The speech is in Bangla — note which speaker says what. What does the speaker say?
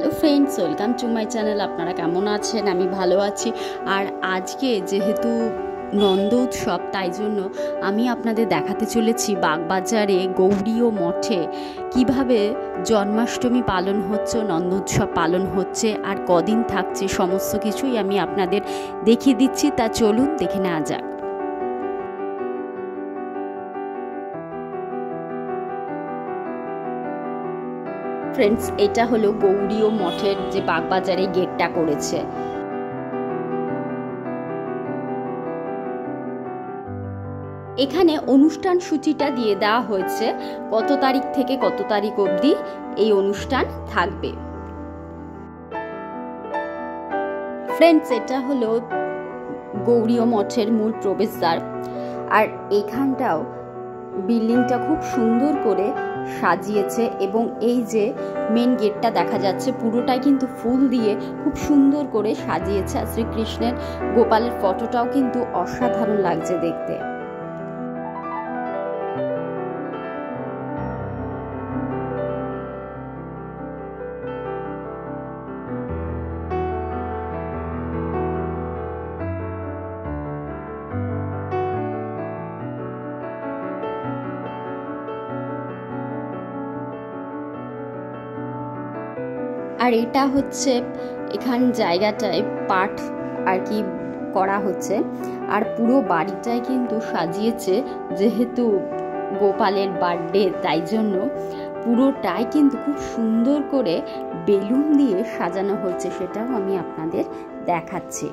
Speaker 1: Hello friends, welcome to my channel. আপনারা কেমন আছেন? আমি ভালো আছি। আর আজকে যেহেতু নন্দ উৎসব, তাই জন্য আমি আপনাদের দেখাতে চলেছি বাগবাজারে গৌরীয় মঠে কিভাবে জন্মাষ্টমী পালন হচ্ছে, নন্দ উৎসব পালন হচ্ছে আর কদিন থাকছে, সমস্ত কিছুই আমি আপনাদের দেখিয়ে দিচ্ছি। তা চলুন দেখে নেওয়া যাক। ফ্রেন্ডস, এটা হলো গৌরীয় মঠের যে বাগবাজারে গেটটা করেছে। এখানে অনুষ্ঠান সূচিটা দিয়ে দেওয়া হয়েছে কত তারিখ থেকে কত তারিখ অবধি এই অনুষ্ঠান থাকবে। ফ্রেন্ডস, এটা হলো গৌরীয় মঠের মূল প্রবেশদ্বার। আর এখানটাও বিল্ডিংটা খুব সুন্দর করে সাজিয়েছে এবং এই যে মেন গেটটা দেখা যাচ্ছে পুরোটাই কিন্তু ফুল দিয়ে খুব সুন্দর করে সাজিয়েছে। আর শ্রীকৃষ্ণের গোপালের ফটোটাও কিন্তু অসাধারণ লাগছে দেখতে। আর এটা হচ্ছে এখান জায়গাটায় পাঠ আর কি করা হচ্ছে। আর পুরো বাড়িটাই কিন্তু সাজিয়েছে, যেহেতু গোপালের বার্থডে, তাই জন্য পুরোটাই কিন্তু খুব সুন্দর করে বেলুন দিয়ে সাজানো হচ্ছে, সেটাও আমি আপনাদের দেখাচ্ছি।